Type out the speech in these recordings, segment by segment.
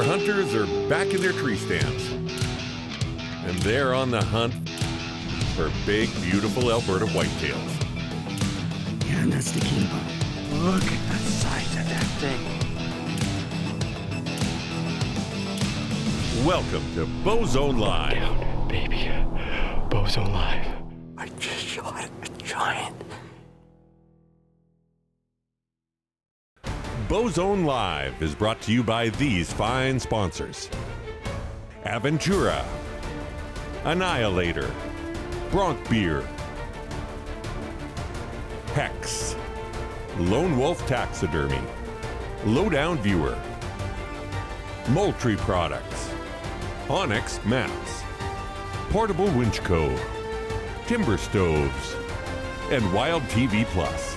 Our hunters are back in their tree stands, and they're on the hunt for big, beautiful Alberta whitetails. Yeah, and that's the key. Look at the size of that thing. Welcome to Bowzone Live. Down, baby. Bowzone Live. I just shot a giant. Bowzone Live is brought to you by these fine sponsors: Aventura, Annihilator, Bronc Beer, Hex, Lone Wolf Taxidermy, Lowdown Viewer, Moultrie Products, Onyx Maps, Portable Winch Co., Timber Stoves, and Wild TV Plus.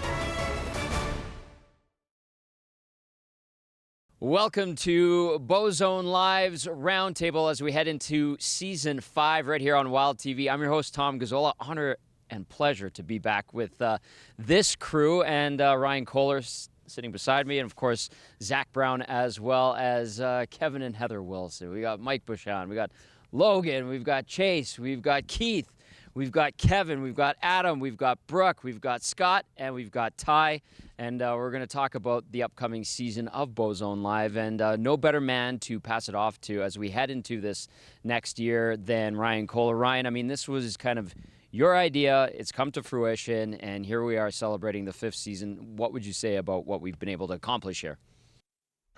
Welcome to Bowzone Live's Roundtable as we head into Season 5 right here on Wild TV. I'm your host, Tom Gazzola. Honor and pleasure to be back with this crew and Ryan Kohler sitting beside me, and of course, Zack Brown, as well as Kevin and Heather Wilson. We got Mike Bouchon, we got Logan, we've got Chase, we've got Keith, we've got Kevin, we've got Adam, we've got Brooke, we've got Scott, and we've got Ty. And we're going to talk about the upcoming season of Bowzone Live. And no better man to pass it off to as we head into this next year than Ryan Kohler. Ryan, I mean, this was kind of your idea. It's come to fruition, and here we are celebrating the 5th season. What would you say about what we've been able to accomplish here?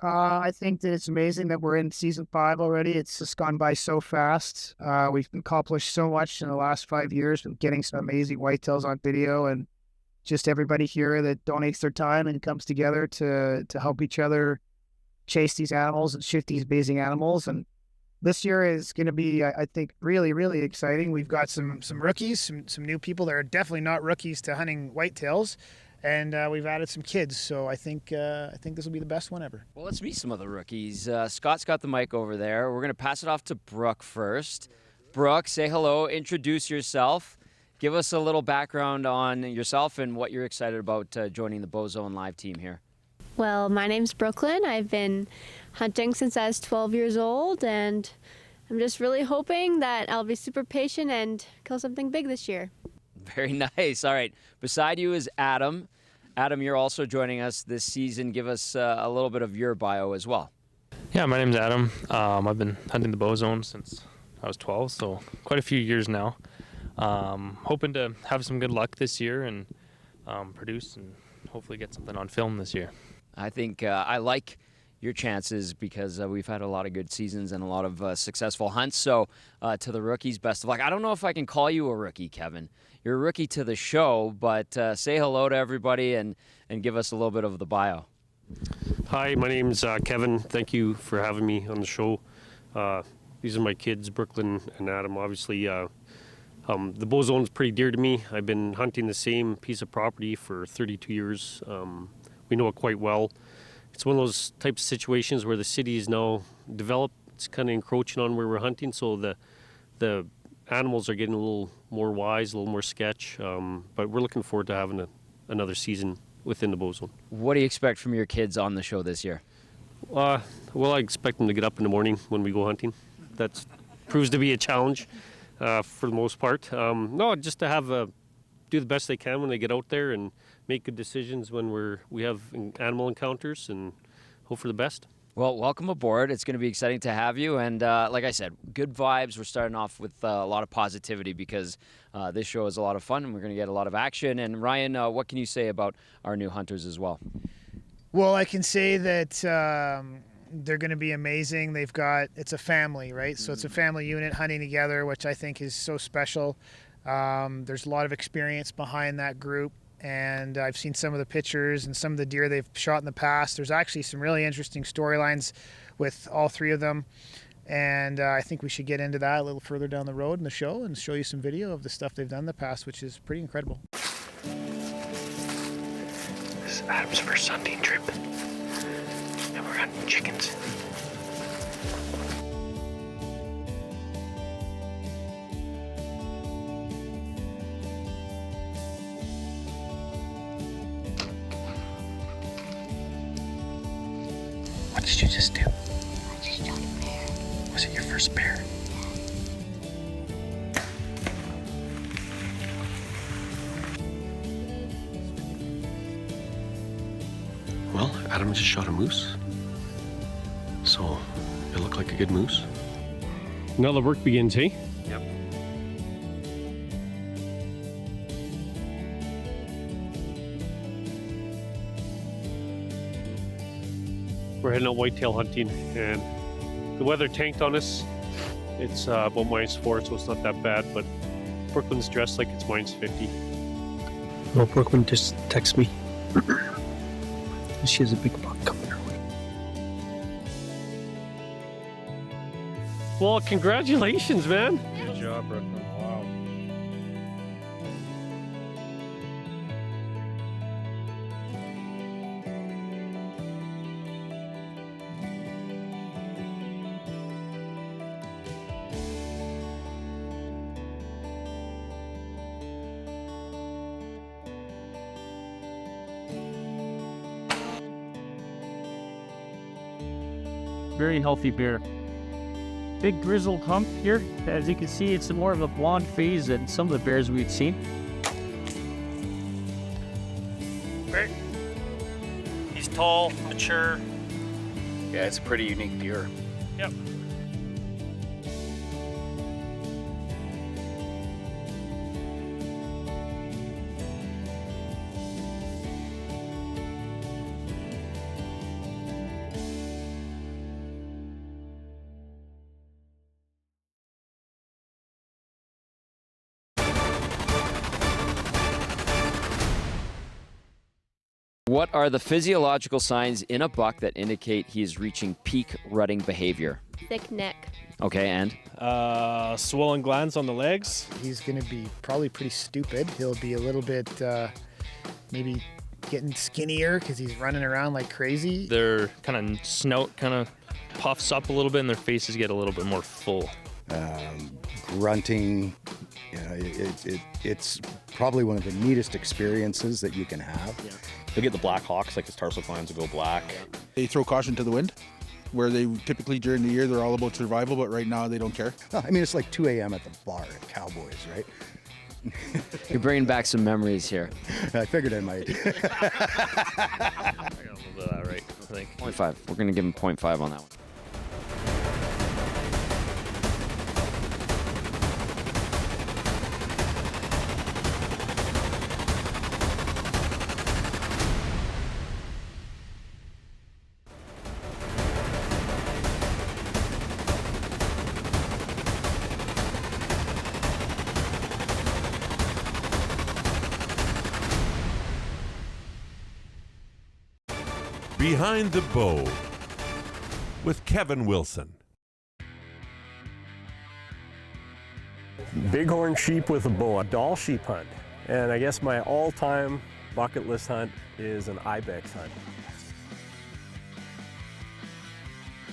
I think that it's amazing that we're in Season 5 already. It's just gone by so fast. We've accomplished so much in the last 5 years with getting some amazing whitetails on video, and just everybody here that donates their time and comes together to help each other chase these animals and shoot these amazing animals. And this year is going to be, I think, really, really exciting. We've got some rookies, some new people that are definitely not rookies to hunting whitetails, and we've added some kids. So I think this will be the best one ever. Well, let's meet some of the rookies. Scott's got the mic over there. We're going to pass it off to Brooke first. Brooke, say hello, introduce yourself. Give us a little background on yourself and what you're excited about joining the Bowzone Live team here. Well, my name's Brooklyn. I've been hunting since I was 12 years old, and I'm just really hoping that I'll be super patient and kill something big this year. Very nice. All right. Beside you is Adam. Adam, you're also joining us this season. Give us a little bit of your bio as well. Yeah, my name's Adam. I've been hunting the Bowzone since I was 12, so quite a few years now. Hoping to have some good luck this year and produce and hopefully get something on film this year. I think I like your chances because we've had a lot of good seasons and a lot of successful hunts. So to the rookies, best of luck. I don't know if I can call you a rookie, Kevin. You're a rookie to the show, but say hello to everybody and give us a little bit of the bio. Hi, my name's Kevin. Thank you for having me on the show. These are my kids, Brooklyn and Adam. Obviously, the Bowzone is pretty dear to me. I've been hunting the same piece of property for 32 years. We know it quite well. It's one of those types of situations where the city is now developed. It's kind of encroaching on where we're hunting, so the animals are getting a little more wise, a little more sketch. But we're looking forward to having another season within the Bowzone. What do you expect from your kids on the show this year? Well, I expect them to get up in the morning when we go hunting. That proves to be a challenge. For the most part. No, just to have do the best they can when they get out there and make good decisions when we have animal encounters and hope for the best. Well, welcome aboard. It's going to be exciting to have you. And like I said, good vibes. We're starting off with a lot of positivity because this show is a lot of fun and we're going to get a lot of action. And Ryan, what can you say about our new hunters as well? Well, I can say that they're going to be amazing. It's a family, right? So it's a family unit hunting together, which I think is so special. There's a lot of experience behind that group, and I've seen some of the pictures and some of the deer they've shot in the past. There's actually some really interesting storylines with all three of them, and I think we should get into that a little further down the road in the show and show you some video of the stuff they've done in the past, which is pretty incredible. This is Adam's first hunting trip. And we're hunting chickens. What did you just do? I just shot Was it your first bear? Well, Adam just shot a moose. So, it looked like a good moose. Now the work begins, hey? Yep. We're heading out whitetail hunting, and the weather tanked on us. It's about -4, so it's not that bad, but Brooklyn's dressed like it's -50. Well, Brooklyn just texted me. She has a big buck coming her way. Well, congratulations, man. Good job, Brooklyn. Wow. Very healthy bear. Big grizzled hump here. As you can see, it's more of a blonde phase than some of the bears we've seen. Great. He's tall, mature. Yeah, it's a pretty unique deer. Yep. What are the physiological signs in a buck that indicate he is reaching peak rutting behavior? Thick neck. Okay, and? Swollen glands on the legs. He's going to be probably pretty stupid. He'll be a little bit maybe getting skinnier because he's running around like crazy. Their kind of snout kind of puffs up a little bit and their faces get a little bit more full. Grunting. It's probably one of the neatest experiences that you can have. Yeah. You'll get the black hawks, like his tarsal glands will go black. They throw caution to the wind, where they typically during the year they're all about survival, but right now they don't care. I mean, it's like 2 a.m. at the bar at Cowboys, right? You're bringing back some memories here. I figured I might. I got a little bit of that right, I think. 0.5. We're going to give him 0.5 on that one. Behind the Bow with Kevin Wilson. Bighorn sheep with a bow, a Dall sheep hunt. And I guess my all-time bucket list hunt is an ibex hunt.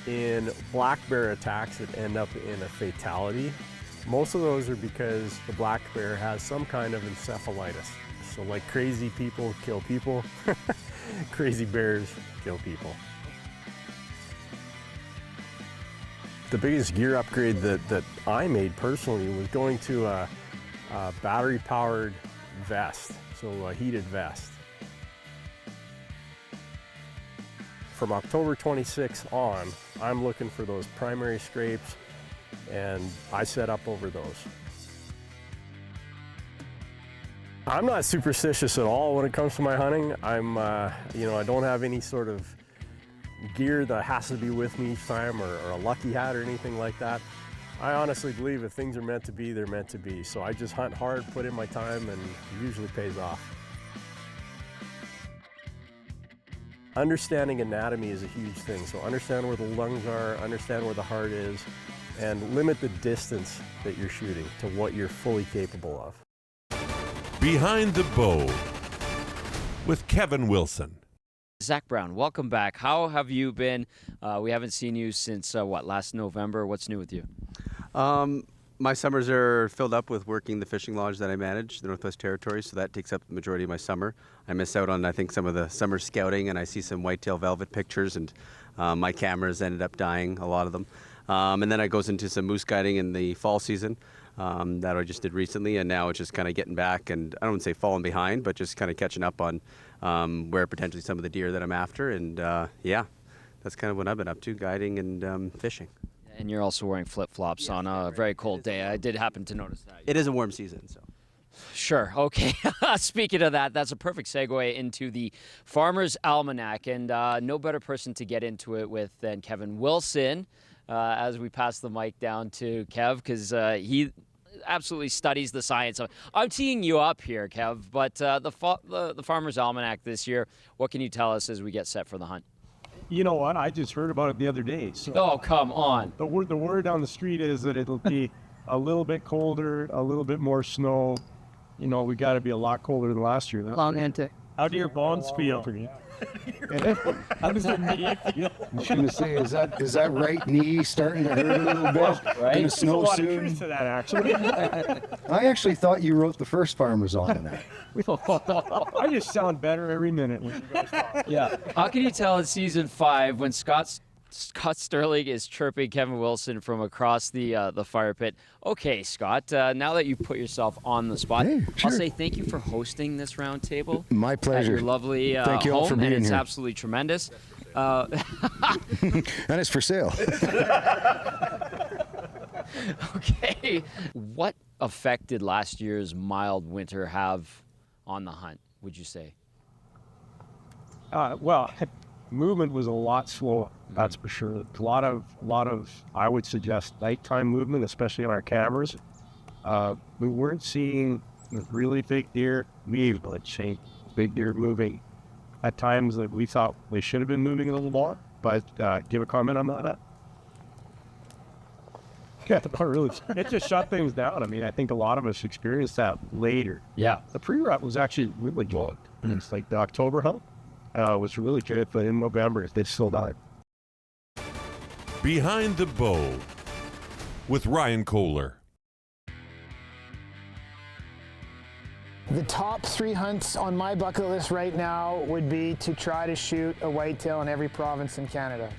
In black bear attacks that end up in a fatality, most of those are because the black bear has some kind of encephalitis. So like crazy people kill people, crazy bears kill people. The biggest gear upgrade that I made personally was going to a battery-powered vest, so a heated vest. From October 26th on, I'm looking for those primary scrapes, and I set up over those. I'm not superstitious at all when it comes to my hunting. I'm, I don't have any sort of gear that has to be with me each time or a lucky hat or anything like that. I honestly believe if things are meant to be, they're meant to be. So I just hunt hard, put in my time, and it usually pays off. Understanding anatomy is a huge thing. So understand where the lungs are, understand where the heart is, and limit the distance that you're shooting to what you're fully capable of. Behind the Bow with Kevin Wilson. Zack Brown, welcome back. How have you been? We haven't seen you since, last November? What's new with you? My summers are filled up with working the fishing lodge that I manage, the Northwest Territories, so that takes up the majority of my summer. I miss out on, I think, some of the summer scouting, and I see some whitetail velvet pictures, and my cameras ended up dying, a lot of them. And then it goes into some moose guiding in the fall season that I just did recently. And now it's just kind of getting back, and I don't want to say falling behind, but just kind of catching up on where potentially some of the deer that I'm after. And yeah, that's kind of what I've been up to, guiding and fishing. And you're also wearing flip-flops on a very cold day. I did happen to notice that. It is a warm season, so. Sure. Okay. Speaking of that, that's a perfect segue into the Farmer's Almanac. And no better person to get into it with than Kevin Wilson as we pass the mic down to Kev, because he absolutely studies the science of. I'm teeing you up here, Kev, but the Farmer's Almanac this year, what can you tell us as we get set for the hunt? You know what? I just heard about it the other day. So oh, come on. The word on the street is that it'll be a little bit colder, a little bit more snow. You know, we got to be a lot colder than last year. How do your bones feel? How does your knee feel? I was going to say, is that right knee starting to hurt a little bit? Right? Going to snow There's a lot soon? of truth to that, actually. I actually thought you wrote the first Farmer's Almanac. I just sound better every minute when you guys talk. Yeah. How can you tell in season 5 when Scott Sterling is chirping Kevin Wilson from across the fire pit? Okay, Scott, now that you put yourself on the spot, Hey, sure. I'll say thank you for hosting this roundtable. My pleasure. At your lovely Thank you all home, for being and it's here. absolutely tremendous. And it's for sale. Okay. What effect did last year's mild winter have on the hunt, would you say? Well, movement was a lot slower, that's for sure. A lot of, I would suggest, nighttime movement, especially on our cameras. We weren't seeing really big deer leave, let's say, big deer moving at times that we thought they should have been moving a little more. But do you have a comment on that? Yeah, not really. It just shut things down. I mean, I think a lot of us experienced that later. Yeah. The pre-rut was actually really good. It's like the October hunt was really good, but in November, they still died. Behind the Bow with Ryan Kohler. The top 3 hunts on my bucket list right now would be to try to shoot a whitetail in every province in Canada.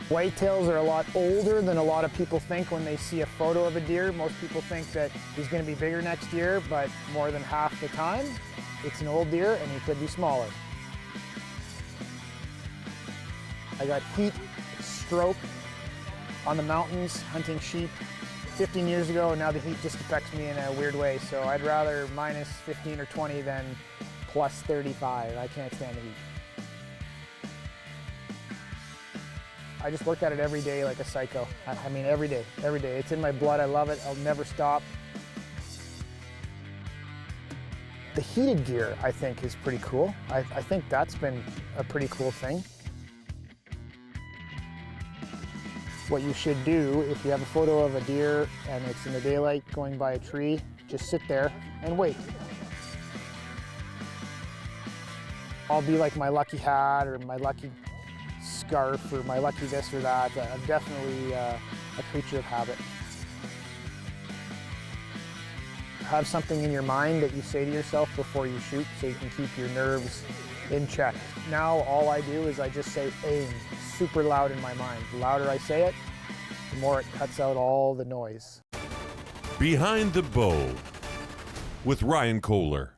Whitetails are a lot older than a lot of people think when they see a photo of a deer. Most people think that he's going to be bigger next year, but more than half the time, it's an old deer and he could be smaller. I got heat stroke on the mountains hunting sheep 15 years ago, and now the heat just affects me in a weird way. So I'd rather minus 15 or 20 than plus 35. I can't stand the heat. I just work at it every day like a psycho. I mean, every day. It's in my blood. I love it. I'll never stop. The heated gear, I think, is pretty cool. I think that's been a pretty cool thing. What you should do, if you have a photo of a deer and it's in the daylight going by a tree, just sit there and wait. I'll be like my lucky hat or my lucky scarf or my lucky this or that. I'm definitely a creature of habit. Have something in your mind that you say to yourself before you shoot so you can keep your nerves in check. Now all I do is I just say aim super loud in my mind. The louder I say it, the more it cuts out all the noise. Behind the Bow with Ryan Kohler.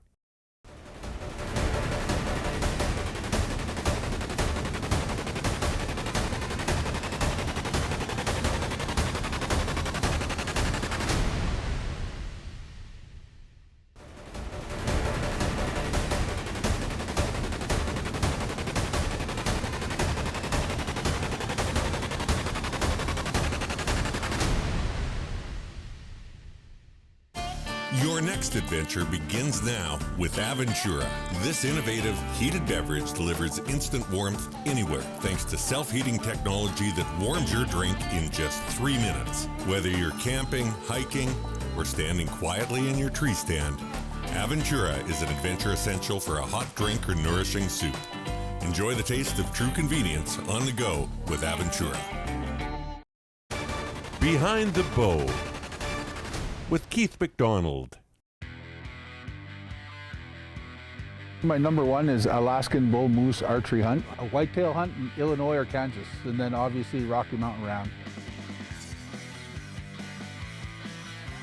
Your next adventure begins now with Aventura. This innovative heated beverage delivers instant warmth anywhere thanks to self-heating technology that warms your drink in just 3 minutes. Whether you're camping, hiking, or standing quietly in your tree stand, Aventura is an adventure essential for a hot drink or nourishing soup. Enjoy the taste of true convenience on the go with Aventura. Behind the Bow with Keith MacDonald. My number one is Alaskan bull moose archery hunt, a whitetail hunt in Illinois or Kansas, and then obviously Rocky Mountain Round.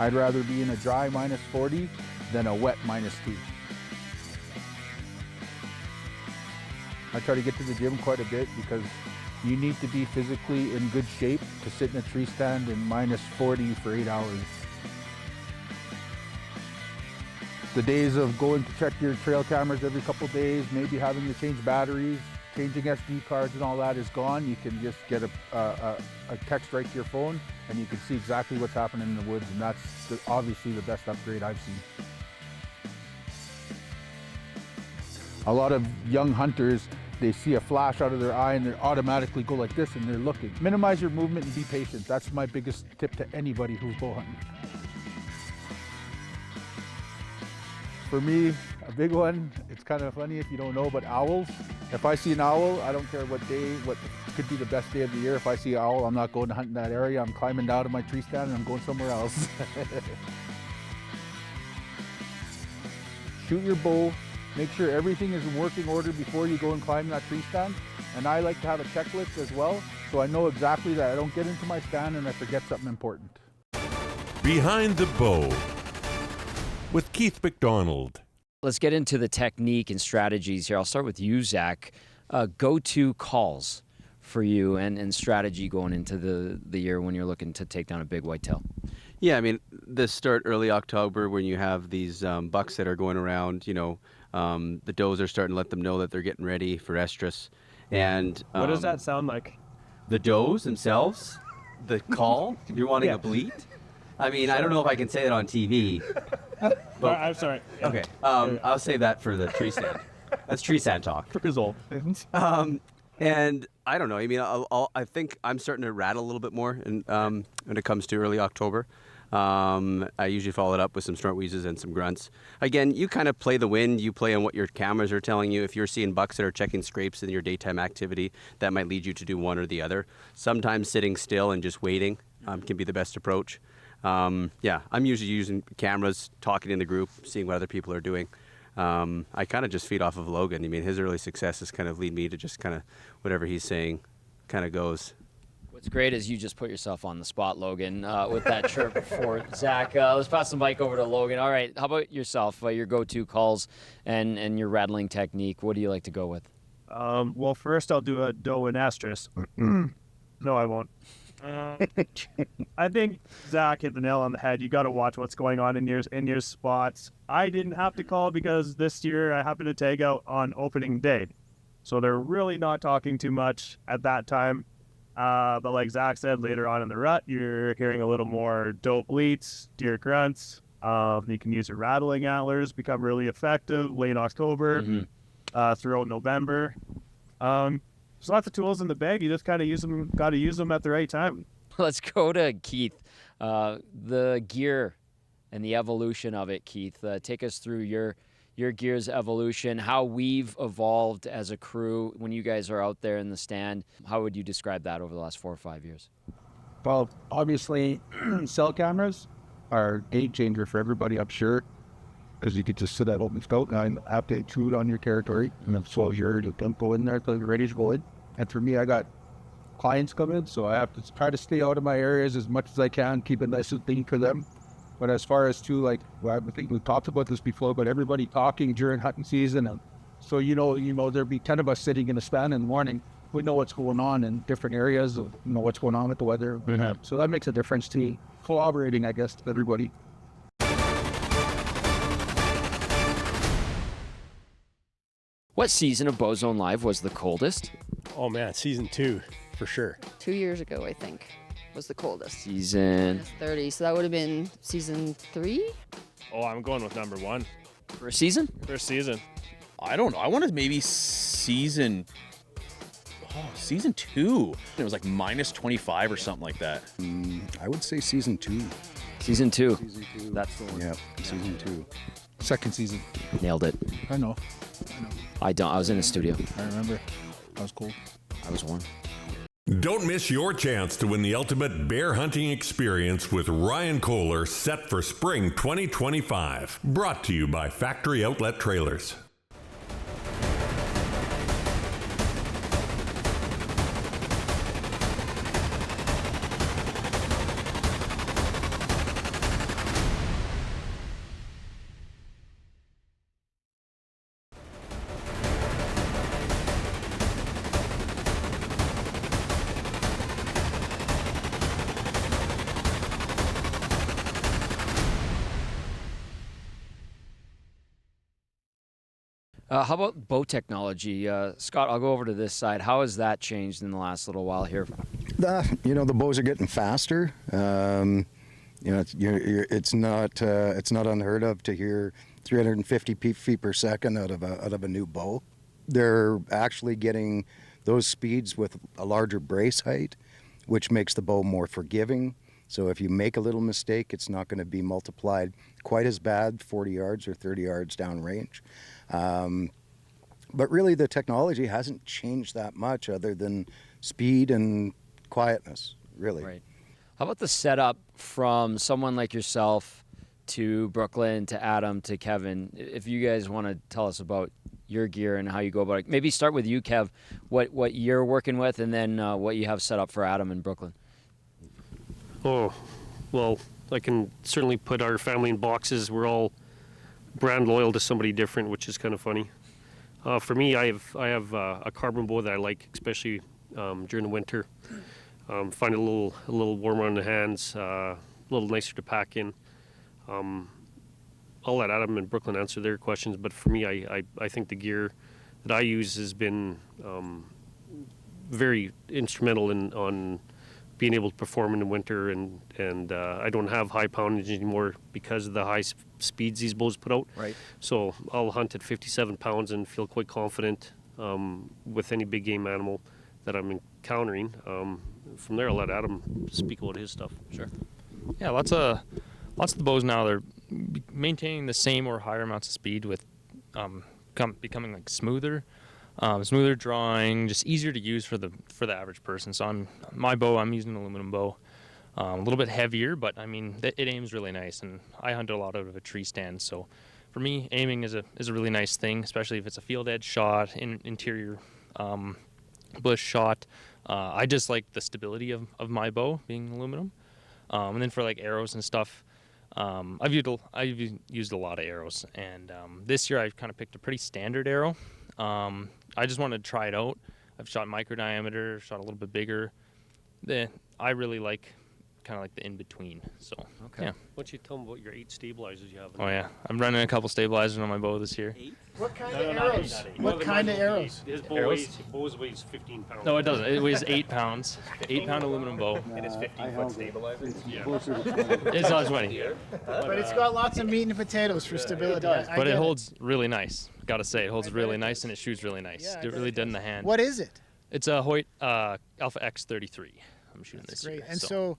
I'd rather be in a dry -40 than a wet -2. I try to get to the gym quite a bit because you need to be physically in good shape to sit in a tree stand in -40 for 8 hours. The days of going to check your trail cameras every couple days, maybe having to change batteries, changing SD cards and all that is gone. You can just get a text right to your phone and you can see exactly what's happening in the woods, and that's obviously the best upgrade I've seen. A lot of young hunters, they see a flash out of their eye and they automatically go like this and they're looking. Minimize your movement and be patient. That's my biggest tip to anybody who's bow hunting. For me, a big one, it's kind of funny if you don't know, but owls. If I see an owl, I don't care what day, what could be the best day of the year. If I see an owl, I'm not going to hunt in that area. I'm climbing down to my tree stand and I'm going somewhere else. Shoot your bow. Make sure everything is in working order before you go and climb that tree stand. And I like to have a checklist as well, so I know exactly that I don't get into my stand and I forget something important. Behind the Bow with Keith MacDonald. Let's get into the technique and strategies here. I'll start with you, Zach. Go-to calls for you and strategy going into the year when you're looking to take down a big whitetail. Yeah, I mean, this start early October when you have these bucks that are going around, you know, the does are starting to let them know that they're getting ready for estrus. And what does that sound like? The does themselves? The call? You're wanting a bleat? I mean, I don't know if I can say that on TV. But, I'm sorry. Yeah. Okay, I'll save that for the tree stand. That's tree stand talk. And I don't know. I mean, I think I'm starting to rattle a little bit more when it comes to early October. I usually follow it up with some snort wheezes and some grunts. Again, you kind of play the wind. You play on what your cameras are telling you. If you're seeing bucks that are checking scrapes in your daytime activity, that might lead you to do one or the other. Sometimes sitting still and just waiting can be the best approach. Yeah, I'm usually using cameras, talking in the group, seeing what other people are doing. I kind of just feed off of Logan. I mean, his early successes kind of lead me to just kind of whatever he's saying kind of goes. What's great is you just put yourself on the spot, Logan, with that chirp for Zach. Let's pass the mic over to Logan. All right, how about yourself, your go-to calls and your rattling technique? What do you like to go with? Well, first I'll do a doe and estrus. No, I won't. I think Zach hit the nail on the head. You got to watch what's going on in your spots. I didn't have to call because this year I happened to tag out on opening day, so they're really not talking too much at that time. But like Zach said, later on in the rut, you're hearing a little more doe bleats, deer grunts. You can use your rattling antlers, become really effective late October, throughout November. There's lots of tools in the bag. You just kind of got to use them at the right time. Let's go to Keith. The gear and the evolution of it, Keith. Take us through your gear's evolution, how we've evolved as a crew when you guys are out there in the stand. How would you describe that over the last 4 or 5 years? Well, obviously, cell cameras are a game changer for everybody, I'm sure, because you could just sit at open scout and have to intrude on your territory, and then so you don't go in there until you're ready to go in. And for me, I got clients come in, so I have to try to stay out of my areas as much as I can, keep it nice and clean for them. But as far as to I think we've talked about this before, but everybody talking during hunting season, and so there'd be 10 of us sitting in a stand in the morning. We know what's going on in different areas, know what's going on with the weather. So that makes a difference to collaborating, I guess, to everybody. What season of Bowzone Live was the coldest? Oh man, season 2 for sure. 2 years ago, I think, was the coldest. Season 30, so that would have been season 3? Oh, I'm going with number 1. First season? First season. I don't know. I wanted maybe season 2. It was like -25 or something like that. I would say season 2. Season 2. Season 2. That's the one. Yeah, season 2. Second season. Nailed it. I know. I don't. I was in the studio. I remember. I was cold. I was warm. Don't miss your chance to win the ultimate bear hunting experience with Ryan Kohler, set for spring 2025. Brought to you by Factory Outlet Trailers. How about bow technology? Scott, I'll go over to this side. How has that changed in the last little while here? The bows are getting faster. It's not unheard of to hear 350 feet per second out of a new bow. They're actually getting those speeds with a larger brace height, which makes the bow more forgiving. So if you make a little mistake, it's not going to be multiplied quite as bad 40 yards or 30 yards downrange. But really, the technology hasn't changed that much other than speed and quietness, really. Right. How about the setup from someone like yourself to Brooklyn, to Adam, to Kevin? If you guys want to tell us about your gear and how you go about it. Maybe start with you, Kev, what you're working with, and then what you have set up for Adam and Brooklyn. Oh, well, I can certainly put our family in boxes. We're all brand loyal to somebody different, which is kind of funny. For me, I have a carbon bow that I like, especially during the winter. Find it a little warmer on the hands, a little nicer to pack in. I'll let Adam and Brooklyn answer their questions, but for me, I think the gear that I use has been very instrumental on being able to perform in the winter, and I don't have high poundage anymore because of the high speeds these bows put out. Right. So I'll hunt at 57 pounds and feel quite confident with any big game animal that I'm encountering. From there, I'll let Adam speak about his stuff. Sure. Yeah, lots of the bows now, they're maintaining the same or higher amounts of speed with becoming like smoother drawing, just easier to use for the average person. So my bow, I'm using an aluminum bow, a little bit heavier, but I mean it aims really nice, and I hunt a lot out of a tree stand. So for me, aiming is a really nice thing, especially if it's a field edge shot, interior bush shot. I just like the stability of my bow being aluminum, and then for like arrows and stuff. I've used a lot of arrows, and this year I kind of picked a pretty standard arrow. I just wanted to try it out. I've shot micro diameter, shot a little bit bigger. I really like kind of like the in between. So okay. Yeah. Why don't you tell them about your 8 stabilizers you have? Oh yeah, I'm running a couple stabilizers on my bow this year. 8? What kind of arrows? What kind of arrows? His bow weighs 15 pounds. No, it doesn't. It weighs 8 pounds. 8-pound aluminum bow. And it's 15-foot stabilizer. Yeah. It's not 20. But it's got lots of meat and potatoes for stability. But it holds really nice. Gotta say, it holds really nice, and it shoots really nice. Yeah, it really did in the hand. What is it? It's a Hoyt Alpha X33. I'm shooting That's this great. year. And so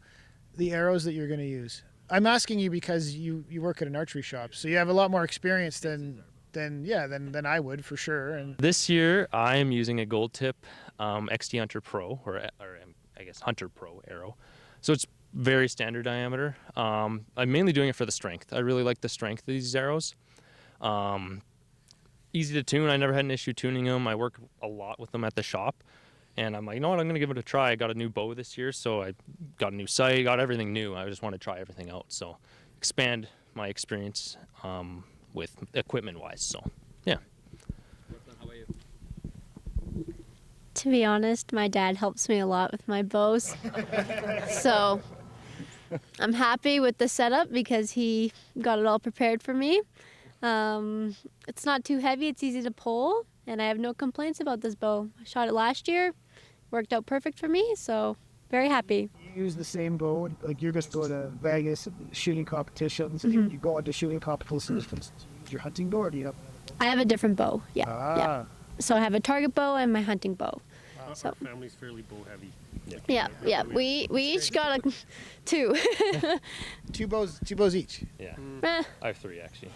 the arrows that you're going to use. I'm asking you because you work at an archery shop, so you have a lot more experience than I would for sure. And this year I am using a gold tip XT Hunter Pro, or I guess Hunter Pro arrow. So it's very standard diameter. I'm mainly doing it for the strength. I really like the strength of these arrows. Easy to tune. I never had an issue tuning them. I work a lot with them at the shop. And I'm like, you know what, I'm going to give it a try. I got a new bow this year, so I got a new sight, got everything new. I just want to try everything out. So expand my experience with equipment-wise. So, yeah. How about you? To be honest, my dad helps me a lot with my bows. So I'm happy with the setup because he got it all prepared for me. It's not too heavy, it's easy to pull, and I have no complaints about this bow. I shot it last year, worked out perfect for me, so very happy. You use the same bow, like you're just going to Vegas shooting competitions, and you go into shooting competitions, you use your hunting bow, or do you have? I have a different bow, yeah. So I have a target bow and my hunting bow. So our family's fairly bow heavy. Yeah. We each got two. two bows each. Yeah. Eh. I have 3 actually.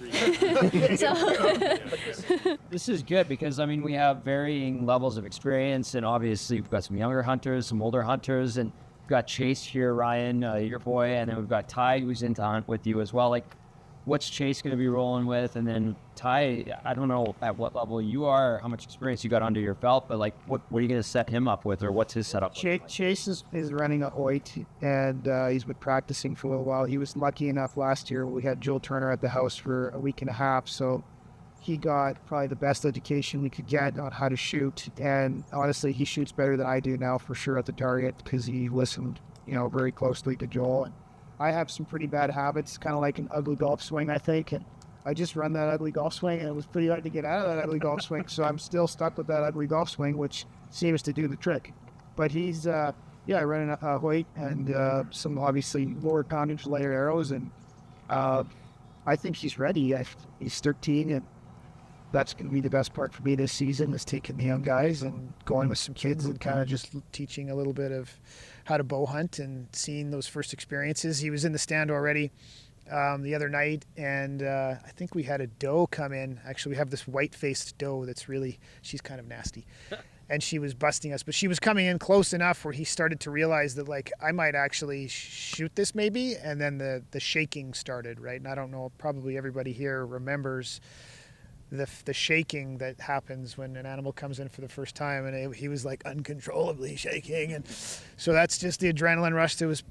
This is good because, I mean, we have varying levels of experience, and obviously we've got some younger hunters, some older hunters, and we've got Chase here, Ryan, your boy, and then we've got Ty, who's into hunt with you as well. Like, what's Chase going to be rolling with? And then Ty, I don't know at what level you are, or how much experience you got under your belt, but like, what are you going to set him up with, or what's his setup? Chase is running a Hoyt, and he's been practicing for a little while. He was lucky enough last year. We had Joel Turner at the house for a week and a half, so he got probably the best education we could get on how to shoot. And honestly, he shoots better than I do now for sure at the target because he listened, very closely to Joel. And I have some pretty bad habits, kind of like an ugly golf swing, I think. And I just run that ugly golf swing, and it was pretty hard to get out of that ugly golf swing. So I'm still stuck with that ugly golf swing, which seems to do the trick. But he's, I run a Hoyt and some obviously lower poundage, lighter arrows, and I think he's ready. He's 13, and that's going to be the best part for me this season, is taking the young guys and going with some kids and kind of just teaching a little bit of how to bow hunt and seeing those first experiences. He was in the stand already the other night, and I think we had a doe come in. Actually, we have this white-faced doe she's kind of nasty. And she was busting us, but she was coming in close enough where he started to realize that, like, I might actually shoot this maybe, and then the shaking started, right? And I don't know, probably everybody here remembers the shaking that happens when an animal comes in for the first time, and he was like uncontrollably shaking, and so that's just the adrenaline rush that was,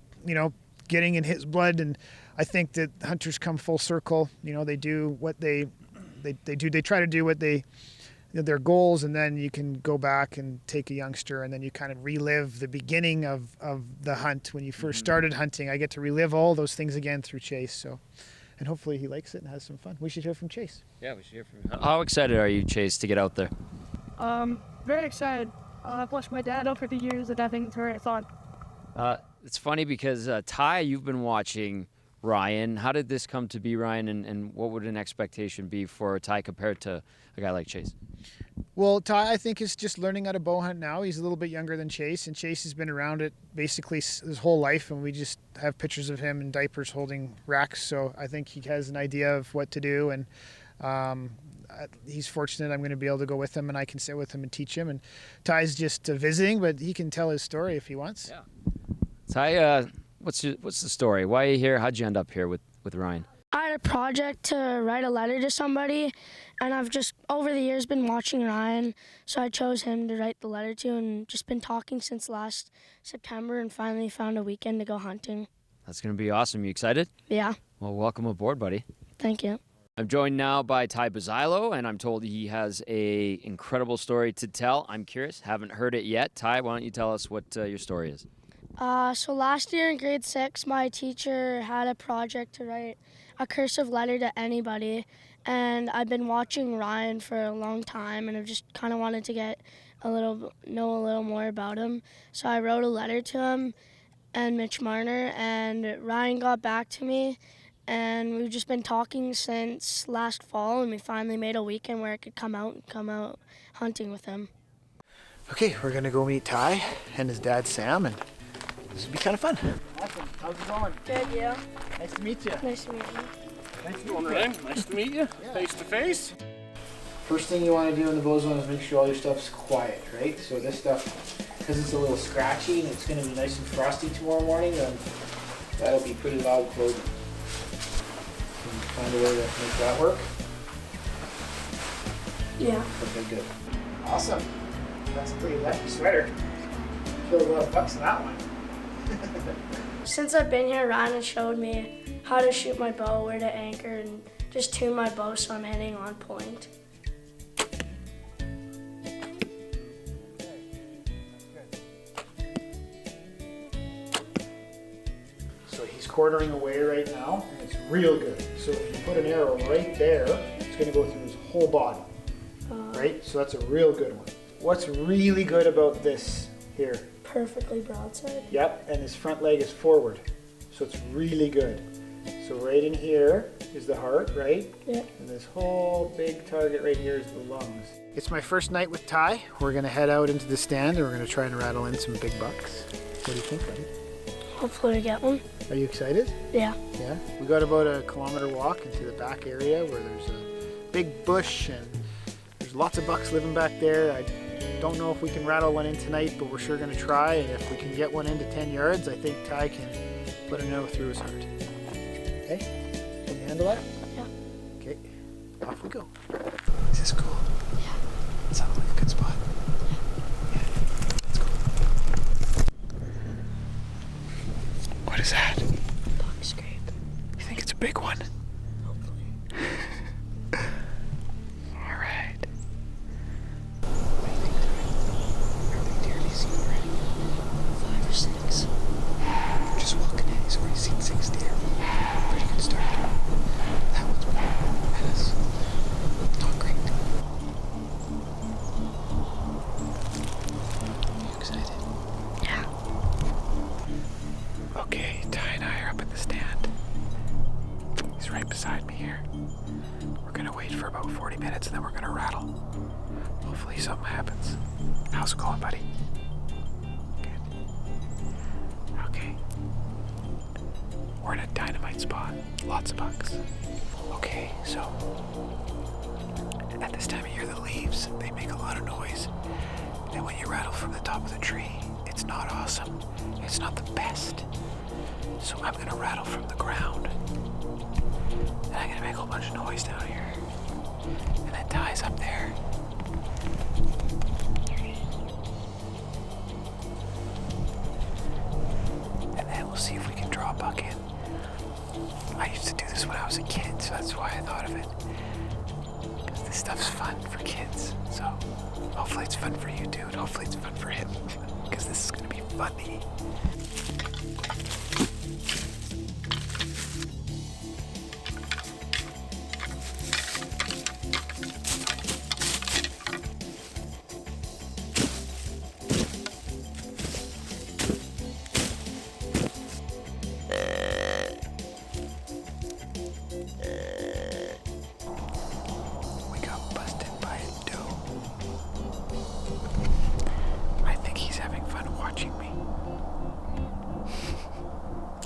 getting in his blood. And I think that hunters come full circle. They do what they try to do what their goals, and then you can go back and take a youngster, and then you kind of relive the beginning of the hunt when you first started hunting. I get to relive all those things again through Chase. So. And hopefully he likes it and has some fun. We should hear from Chase. Yeah, we should hear from him. How excited are you, Chase, to get out there? Very excited. I've watched my dad over the years, and I think it's very fun. It's funny because, Ty, you've been watching Ryan. How did this come to be, Ryan, and what would an expectation be for Ty compared to a guy like Chase? Well, Ty, I think, is just learning how to bow hunt now. He's a little bit younger than Chase, and Chase has been around it basically his whole life, and we just have pictures of him in diapers holding racks. So I think he has an idea of what to do, and he's fortunate I'm going to be able to go with him, and I can sit with him and teach him. And Ty's just visiting, but he can tell his story if he wants. Yeah. Ty, what's the story? Why are you here? How'd you end up here with Ryan? I had a project to write a letter to somebody, and I've just, over the years, been watching Ryan, so I chose him to write the letter to, and just been talking since last September, and finally found a weekend to go hunting. That's going to be awesome. You excited? Yeah. Well, welcome aboard, buddy. Thank you. I'm joined now by Ty Bazzilo, and I'm told he has a incredible story to tell. I'm curious, haven't heard it yet. Ty, why don't you tell us what your story is? So last year in grade 6, my teacher had a project to write a cursive letter to anybody, and I've been watching Ryan for a long time, and I've just kind of wanted to know a little more about him. So I wrote a letter to him and Mitch Marner, and Ryan got back to me, and we've just been talking since last fall, and we finally made a weekend where I could come out hunting with him. Okay, we're gonna go meet Ty and his dad Sam, and this will be kind of fun. Awesome. How's it going? Good, yeah. Nice to meet you. Nice to meet you. Nice to meet you. Nice to meet you. Face to face. First thing you want to do in the Bowzone is make sure all your stuff's quiet, right? So this stuff, because it's a little scratchy and it's going to be nice and frosty tomorrow morning, then that'll be pretty loud clothing. Can you find a way to make that work? Yeah. Okay, good. Awesome. That's a pretty lucky sweater. Killed a lot of bucks in that one. Since I've been here, Ryan has showed me how to shoot my bow, where to anchor, and just tune my bow so I'm hitting on point. So he's quartering away right now, and it's real good. So if you put an arrow right there, it's going to go through his whole body, right? So that's a real good one. What's really good about this here? Perfectly broadside. Yep, and his front leg is forward, so it's really good. So right in here is the heart, right? Yeah. And this whole big target right here is the lungs. It's my first night with Ty. We're gonna head out into the stand and we're gonna try and rattle in some big bucks. What do you think, buddy? Hopefully we get one. Are you excited? Yeah. Yeah? We got about a kilometer walk into the back area where there's a big bush and there's lots of bucks living back there. I don't know if we can rattle one in tonight, but we're sure going to try, and if we can get one into 10 yards, I think Ty can put an arrow through his heart. Okay? Can you handle that? Yeah. Okay. Off we go. Is this cool? Yeah. Sounds like a good spot. Yeah. Let's go. What is that? Buck scrape. You think it's a big one? Hopefully. All right. 5 or 6. Just walking in, he's already seen 6 deer. Pretty good start. That one's more. And How's it going, buddy? Good. Okay. We're in a dynamite spot. Lots of bugs. Okay, so at this time of year, the leaves, they make a lot of noise. And when you rattle from the top of the tree, it's not awesome. It's not the best. So I'm gonna rattle from the ground. And I'm gonna make a whole bunch of noise down here. And then Ty's up there. And then we'll see if we can draw a buck in. I used to do this when I was a kid, so that's why I thought of it. Because this stuff's fun for kids. So hopefully it's fun for you, dude. Hopefully it's fun for him. Because this is gonna be funny.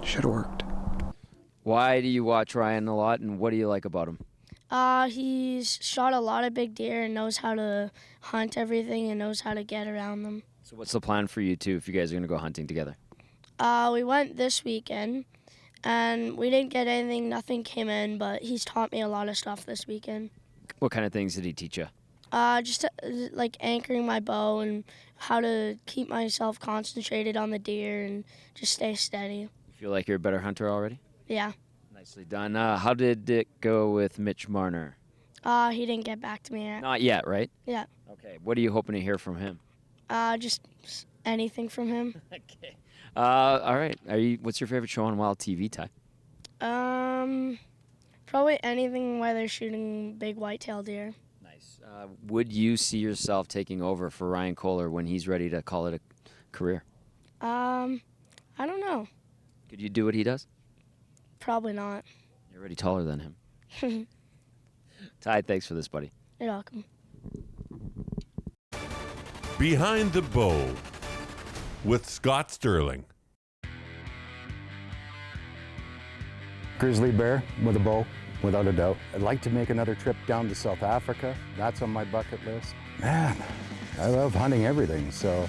Should have worked. Why do you watch Ryan a lot, and what do you like about him? He's shot a lot of big deer and knows how to hunt everything and knows how to get around them. So what's the plan for you two if you guys are going to go hunting together? We went this weekend, and we didn't get anything. Nothing came in, but he's taught me a lot of stuff this weekend. What kind of things did he teach you? Just like anchoring my bow and how to keep myself concentrated on the deer and just stay steady. Feel like you're a better hunter already? Yeah. Nicely done. How did it go with Mitch Marner? He didn't get back to me yet. Not yet, right? Yeah. Okay. What are you hoping to hear from him? Just anything from him. Okay. All right. What's your favorite show on Wild TV, Ty? Probably anything where they're shooting big whitetail deer. Nice. Would you see yourself taking over for Ryan Kohler when he's ready to call it a career? I don't know. Could you do what he does? Probably not. You're already taller than him. Ty, thanks for this, buddy. You're welcome. Behind the Bow with Scott Sterling. Grizzly bear with a bow, without a doubt. I'd like to make another trip down to South Africa. That's on my bucket list. Man, I love hunting everything, so.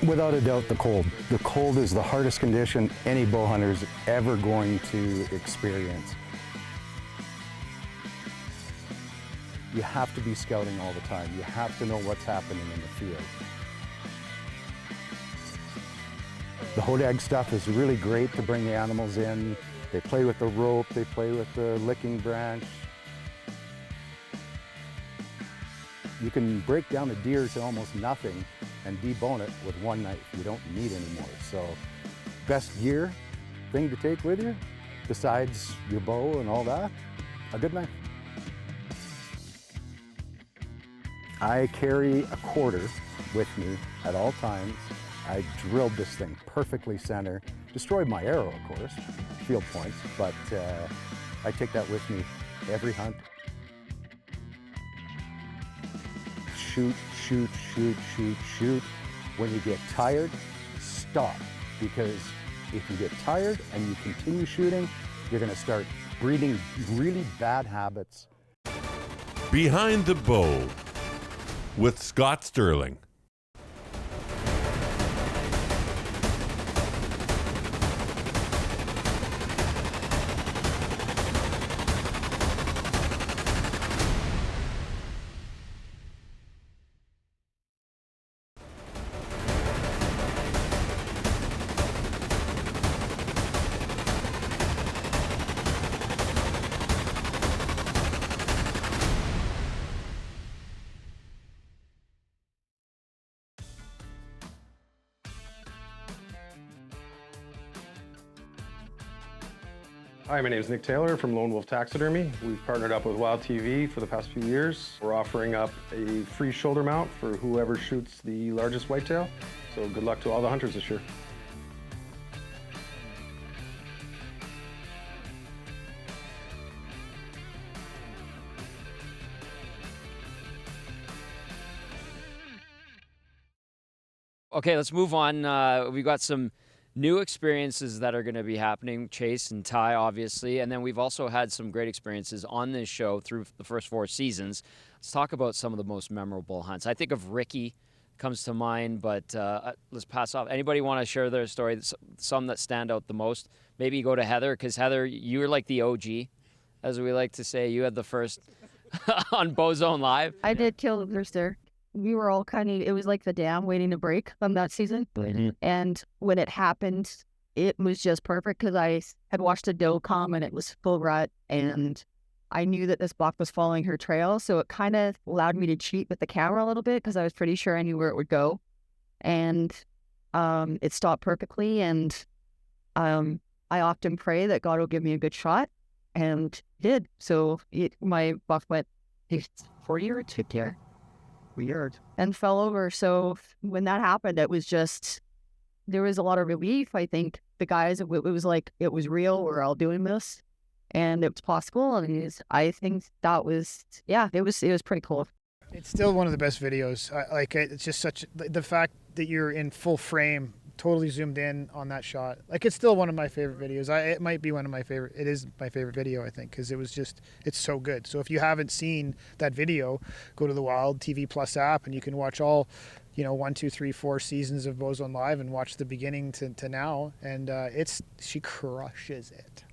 Without a doubt, the cold. The cold is the hardest condition any bow hunter is ever going to experience. You have to be scouting all the time. You have to know what's happening in the field. The hodag stuff is really great to bring the animals in. They play with the rope, they play with the licking branch. You can break down a deer to almost nothing and debone it with one knife. You don't need any more. So, best gear thing to take with you, besides your bow and all that, a good knife. I carry a quarter with me at all times. I drilled this thing perfectly center. Destroyed my arrow, of course, field points, but I take that with me every hunt. Shoot, shoot, shoot, shoot, shoot. When you get tired, stop. Because if you get tired and you continue shooting, you're gonna start breeding really bad habits. Behind the Bow with Scott Sterling. Hi, my name is Nick Taylor from Lone Wolf Taxidermy. We've partnered up with Wild TV for the past few years. We're offering up a free shoulder mount for whoever shoots the largest whitetail. So good luck to all the hunters this year. Okay, let's move on. We've got some new experiences that are going to be happening, Chase and Ty, obviously. And then we've also had some great experiences on this show through the first 4 seasons. Let's talk about some of the most memorable hunts. I think of Ricky comes to mind, but let's pass off. Anybody want to share their story, some that stand out the most? Maybe go to Heather, because Heather, you were like the OG, as we like to say. You had the first on Bowzone Live. I did kill the rooster. We were all it was like the dam waiting to break on that season. And when it happened, it was just perfect because I had watched a doe come and it was full rut, and I knew that this buck was following her trail. So it kind of allowed me to cheat with the camera a little bit because I was pretty sure I knew where it would go. And it stopped perfectly. And I often pray that God will give me a good shot, and did. So my buck went 40 or 2 year. Weird. And fell over. So when that happened, it was just, there was a lot of relief. I think the guys, it was like, it was real. We're all doing this and it was possible. And I think that was, it was pretty cool. It's still one of the best videos. It's just the fact that you're in full frame, totally zoomed in on that shot. It's still one of my favorite videos. It might be one of my favorite. It is my favorite video, I think, because it's so good. So if you haven't seen that video, go to the Wild TV Plus app and you can watch all, 1, 2, 3, 4 seasons of Bowzone Live and watch the beginning to now. And she crushes it.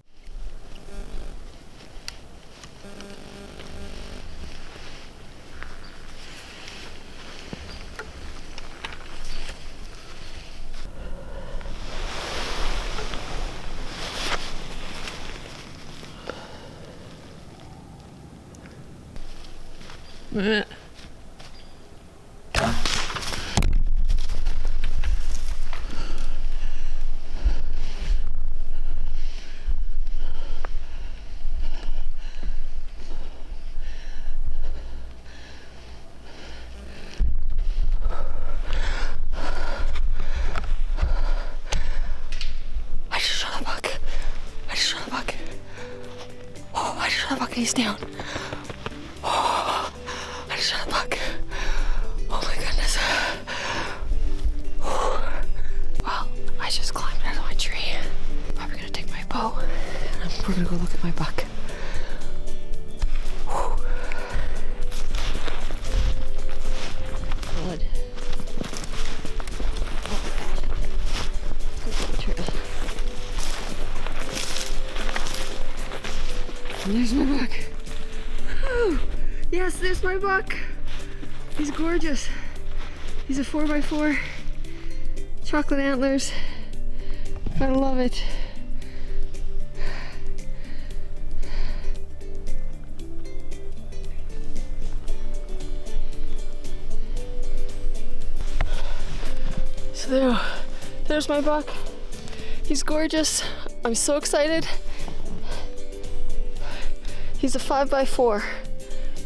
He's down. Oh, I just shot a buck. Oh my goodness. Well, I just climbed out of my tree. Probably gonna take my bow and we're gonna go look at my buck. Good. And there's my buck. Oh, yes, there's my buck. He's gorgeous. He's a 4x4. Chocolate antlers. I love it. So there's my buck. He's gorgeous. I'm so excited. He's a 5x4.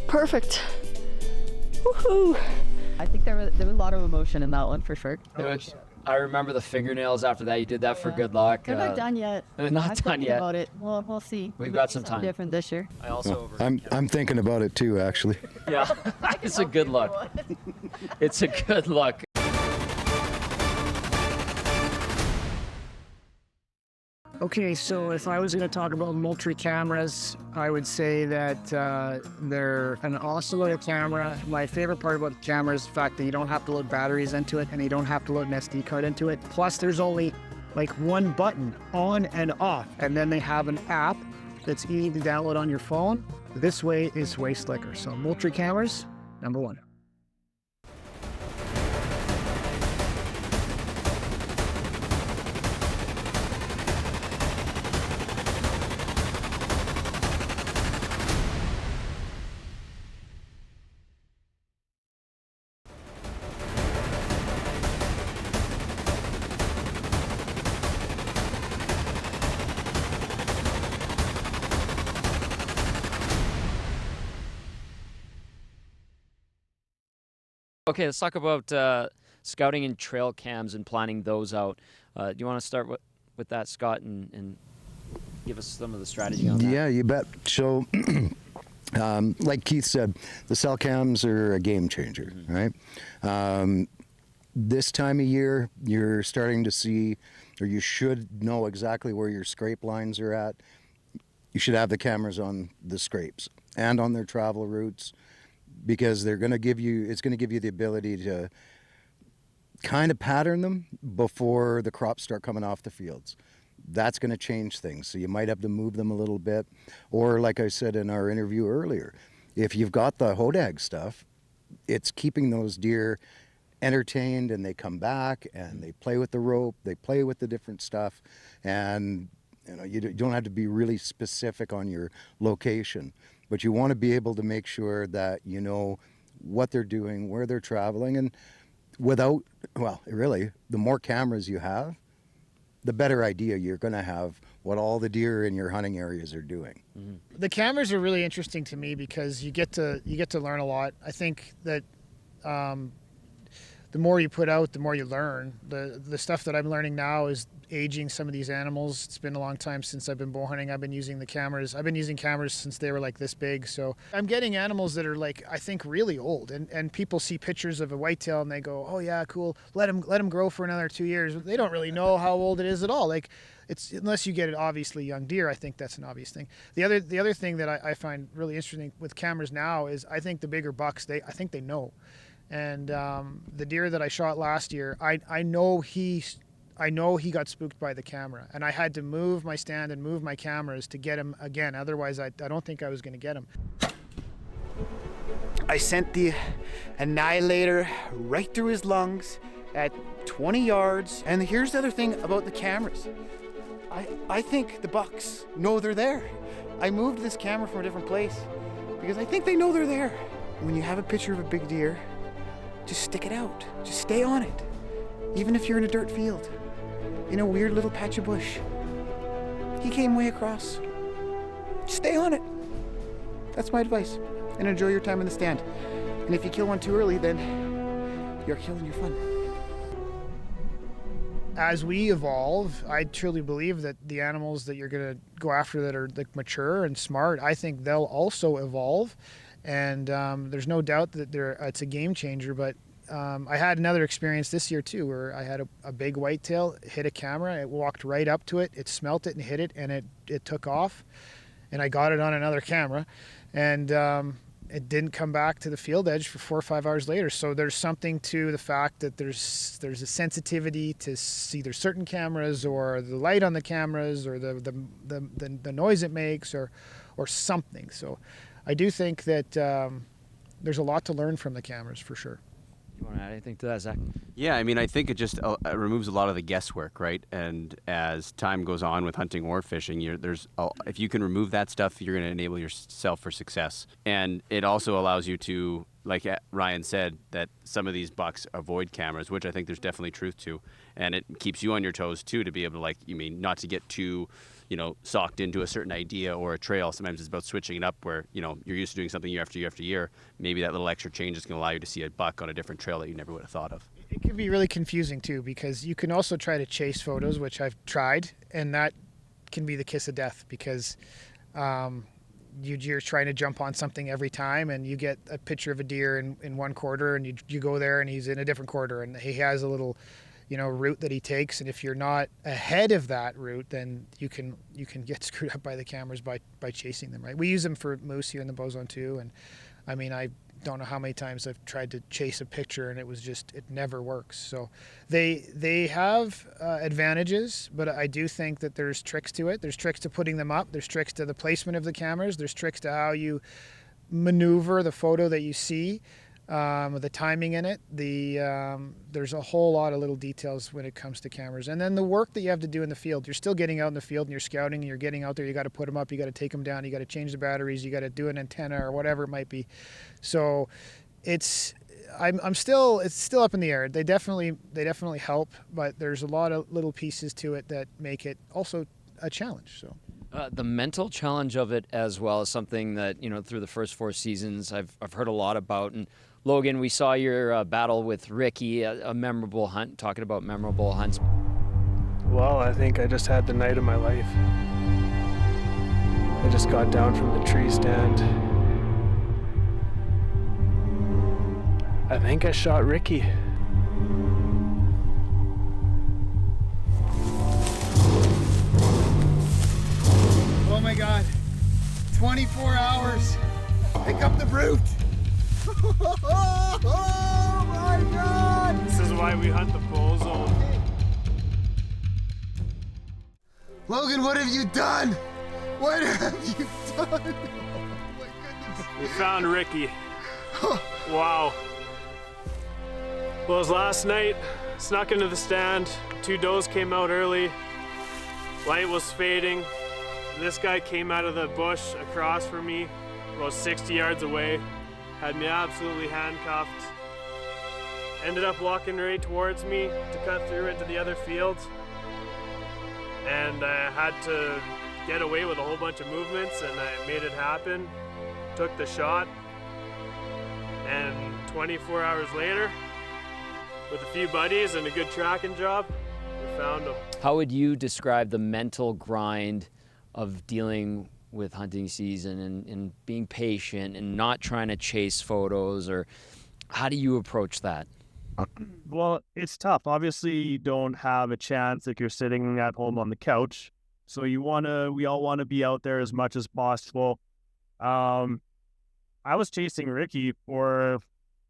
Perfect. Woohoo! I think there was a lot of emotion in that one for sure. I remember the fingernails after that. You did that for good luck. They're not done yet. They're not done yet. About it. Well, we'll see. We've got some time. Different this year. I also I'm thinking about it too, actually. Yeah, it's a good look. It's a good look. Okay, so if I was going to talk about Moultrie cameras, I would say that they're an awesome little camera. My favorite part about the camera is the fact that you don't have to load batteries into it and you don't have to load an SD card into it. Plus, there's only like one button, on and off. And then they have an app that's easy to download on your phone. This way is way slicker. So Moultrie cameras, number one. Okay, let's talk about scouting and trail cams and planning those out. Do you want to start with that, Scott, and give us some of the strategy on that? Yeah, you bet. So, like Keith said, the cell cams are a game changer, right? This time of year, you're starting to see, or you should know exactly where your scrape lines are at. You should have the cameras on the scrapes and on their travel routes, because they're going to give you, it's going to give you the ability to kind of pattern them before the crops start coming off the fields. That's going to change things. So you might have to move them a little bit. Or like I said in our interview earlier, if you've got the hodag stuff, it's keeping those deer entertained, and they come back and they play with the rope, they play with the different stuff, and you don't have to be really specific on your location, but you want to be able to make sure that you know what they're doing, where they're traveling, and really, the more cameras you have, the better idea you're going to have what all the deer in your hunting areas are doing. Mm-hmm. The cameras are really interesting to me because you get to learn a lot. I think that the more you put out, the more you learn. The stuff that I'm learning now is aging some of these animals. It's been a long time since I've been bow hunting. I've been using the cameras. I've been using cameras since they were like this big. So I'm getting animals that are like, I think, really old. And people see pictures of a whitetail and they go, oh yeah, cool. Let them grow for another 2 years. They don't really know how old it is at all. Like, it's, unless you get it obviously young deer, I think that's an obvious thing. The other thing that I find really interesting with cameras now is I think the bigger bucks, I think they know. And the deer that I shot last year, I know he got spooked by the camera, and I had to move my stand and move my cameras to get him again. Otherwise, I don't think I was going to get him. I sent the Annihilator right through his lungs at 20 yards. And here's the other thing about the cameras. I think the bucks know they're there. I moved this camera from a different place because I think they know they're there. When you have a picture of a big deer, just stick it out. Just stay on it. Even if you're in a dirt field, in a weird little patch of bush. He came way across. Just stay on it. That's my advice. And enjoy your time in the stand. And if you kill one too early, then you're killing your fun. As we evolve, I truly believe that the animals that you're going to go after that are like mature and smart, I think they'll also evolve. And there's no doubt that it's a game changer. But I had another experience this year too, where I had a big whitetail hit a camera. It walked right up to it. It smelt it and hit it, and it took off. And I got it on another camera, and it didn't come back to the field edge for 4 or 5 hours later. So there's something to the fact that there's a sensitivity to either certain cameras or the light on the cameras or the noise it makes or something. So I do think that there's a lot to learn from the cameras for sure. You want to add anything to that, Zach? Yeah, I mean, I think it just removes a lot of the guesswork, right? And as time goes on with hunting or fishing, if you can remove that stuff, you're going to enable yourself for success. And it also allows you to, like Ryan said, that some of these bucks avoid cameras, which I think there's definitely truth to. And it keeps you on your toes, too, to be able to, not to get too, socked into a certain idea or a trail. Sometimes it's about switching it up where, you're used to doing something year after year after year. Maybe that little extra change is going to allow you to see a buck on a different trail that you never would have thought of. It can be really confusing too, because you can also try to chase photos, which I've tried, and that can be the kiss of death because you're trying to jump on something every time, and you get a picture of a deer in one quarter, and you go there and he's in a different quarter, and he has a little route that he takes, and if you're not ahead of that route, then you can get screwed up by the cameras by chasing them, right? We use them for moose here in the Bowzone too, and I mean, I don't know how many times I've tried to chase a picture and it never works. So they have advantages, but I do think that there's tricks to it. There's tricks to putting them up. There's tricks to the placement of the cameras. There's tricks to how you maneuver the photo that you see. The timing in it, there's a whole lot of little details when it comes to cameras. And then the work that you have to do in the field. You're still getting out in the field and you're scouting and you're getting out there. You got to put them up, you got to take them down, you got to change the batteries, you got to do an antenna or whatever it might be. So it's still up in the air. They definitely help, but there's a lot of little pieces to it that make it also a challenge. So. The mental challenge of it as well is something that, through the first 4 seasons I've heard a lot about. And Logan, we saw your battle with Ricky, a memorable hunt, talking about memorable hunts. Well, I think I just had the night of my life. I just got down from the tree stand. I think I shot Ricky. 24 hours. Pick up the brute. Oh my God! This is why we hunt the Bowzone. Logan, what have you done? What have you done? We found Ricky. Wow. Well, it was last night. Snuck into the stand. 2 does came out early. Light was fading. This guy came out of the bush across from me, about 60 yards away. Had me absolutely handcuffed. Ended up walking right towards me to cut through into the other field. And I had to get away with a whole bunch of movements, and I made it happen. Took the shot. And 24 hours later, with a few buddies and a good tracking job, we found him. How would you describe the mental grind of dealing with hunting season and being patient and not trying to chase photos, or how do you approach that? Well, it's tough. Obviously, you don't have a chance if you're sitting at home on the couch. So we all want to be out there as much as possible. I was chasing Ricky for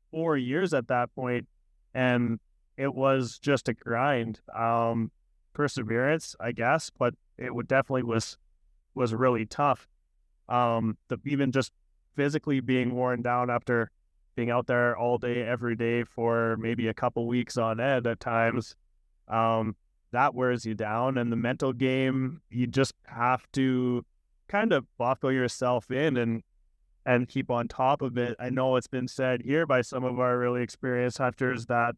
4 years at that point, and it was just a grind. Perseverance, I guess, but it definitely was really tough. Even just physically being worn down after being out there all day, every day for maybe a couple weeks on end at times, that wears you down. And the mental game, you just have to kind of buckle yourself in and keep on top of it. I know it's been said here by some of our really experienced hunters that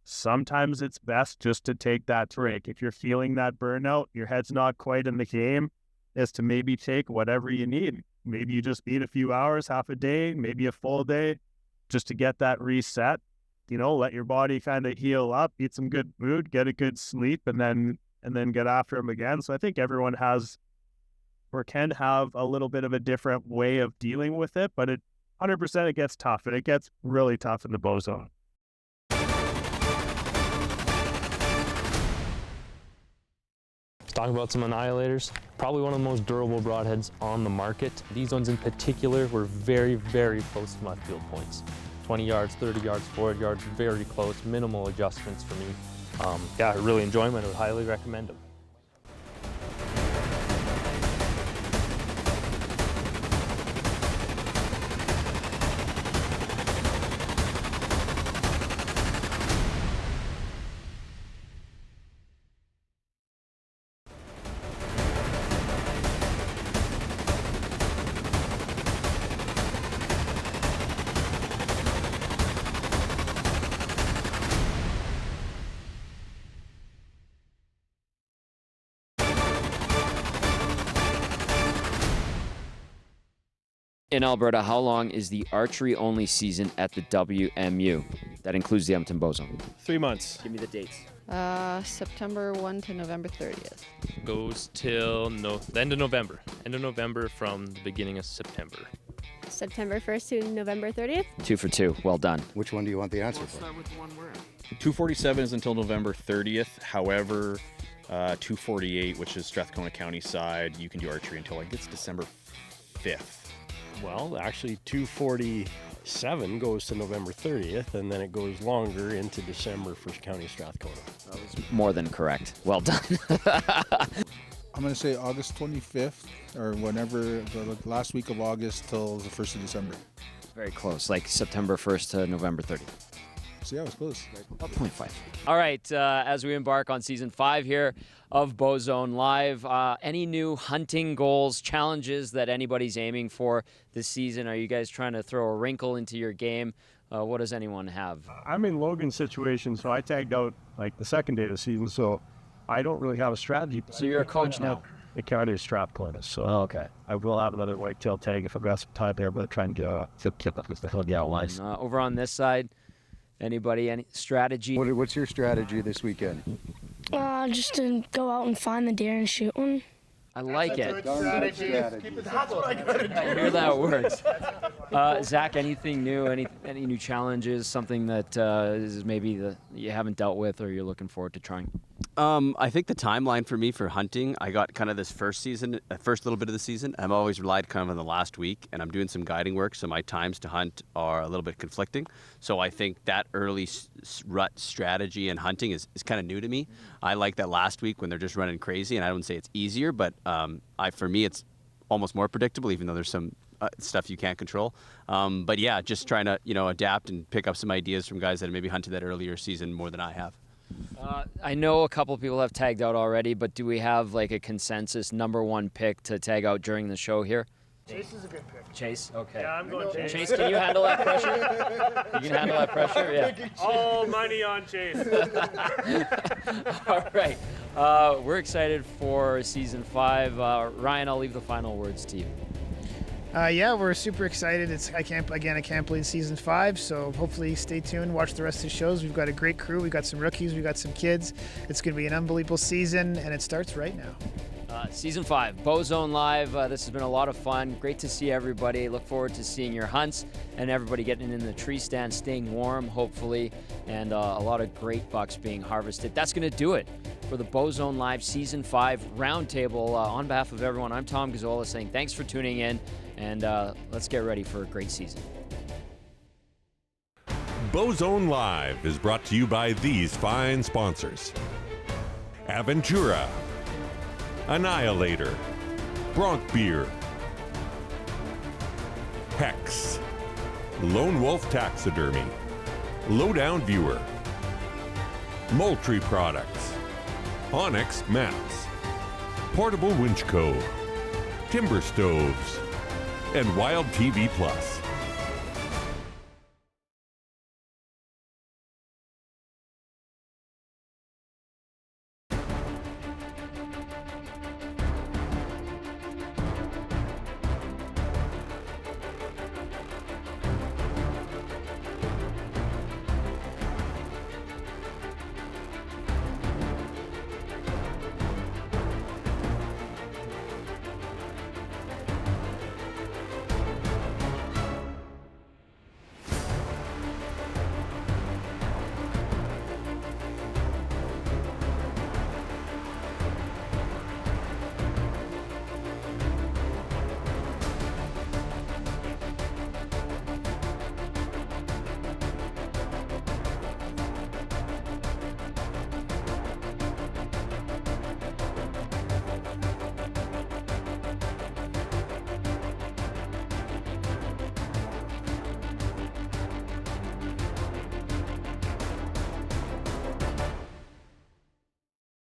sometimes it's best just to take that break. If you're feeling that burnout, your head's not quite in the game, is to maybe take whatever you need. Maybe you just need a few hours, half a day, maybe a full day, just to get that reset. Let your body kind of heal up, eat some good food, get a good sleep, and then get after them again. So I think everyone has or can have a little bit of a different way of dealing with it, but 100% it gets tough, and it gets really tough in the Bowzone. Talk about some annihilators. Probably one of the most durable broadheads on the market. These ones in particular were very, very close to my field points. 20 yards, 30 yards, 40 yards, very close, minimal adjustments for me. I really enjoy them and I would highly recommend them. In Alberta, how long is the archery-only season at the WMU? That includes the Edmonton Bowzone. 3 months. Give me the dates. September 1 to November 30th. Goes till the end of November. End of November from the beginning of September. September 1st to November 30th. 2 for 2. Well done. Which one do you want the answer for? Start with the one we're in. 247 is until November 30th. However, 248, which is Strathcona County side, you can do archery until I think it's December 5th. Well, actually 247 goes to November 30th, and then it goes longer into December for County Strathcona. That was more than correct. Well done. I'm going to say August 25th, or whenever, the last week of August till the 1st of December. Very close, like September 1st to November 30th. See, I was close. 0.5. All right, as we embark on Season 5 here of Bowzone Live, any new hunting goals, challenges that anybody's aiming for this season? Are you guys trying to throw a wrinkle into your game? What does anyone have? I'm in Logan's situation, so I tagged out like the second day of the season, so I don't really have a strategy. So you're a coach now? The county is Strathcona, so okay. I will have another whitetail tag if I've got some time there, but try and get the hell outline. Over on this side, anybody, any strategy? What's your strategy this weekend? Just to go out and find the deer and shoot one. I like it. That's what I gotta do. I hear that words. Zach, anything new? Any new challenges? Something that is maybe you haven't dealt with or you're looking forward to trying? I think the timeline for me for hunting, I got kind of this first little bit of the season. I've always relied kind of on the last week, and I'm doing some guiding work, so my times to hunt are a little bit conflicting. So I think that early rut strategy and hunting is kind of new to me. I like that last week when they're just running crazy, and I wouldn't say it's easier, but for me it's almost more predictable, even though there's some stuff you can't control. But yeah, just trying to adapt and pick up some ideas from guys that have maybe hunted that earlier season more than I have. I know a couple people have tagged out already, but do we have like a consensus number one pick to tag out during the show here? Chase is a good pick. Chase? Okay. Yeah, I'm going Chase. Chase, can you handle that pressure? You can handle that pressure? Yeah. All money on Chase. All right. We're excited for season 5. Ryan, I'll leave the final words to you. Yeah, we're super excited. I can't believe season 5. So hopefully stay tuned, watch the rest of the shows. We've got a great crew. We've got some rookies. We've got some kids. It's going to be an unbelievable season, and it starts right now. Season 5, Bowzone Live. This has been a lot of fun. Great to see everybody. Look forward to seeing your hunts and everybody getting in the tree stand, staying warm, hopefully, and a lot of great bucks being harvested. That's going to do it for the Bowzone Live Season 5 Roundtable. On behalf of everyone, I'm Tom Gazzola saying thanks for tuning in, and let's get ready for a great season. Bowzone Live is brought to you by these fine sponsors: Aventura, Annihilator, Bronc Beer, Hex, Lone Wolf Taxidermy, Lowdown Viewer, Moultrie Products, Onyx Maps, Portable Winch Co., Timber Stoves, and Wild TV Plus.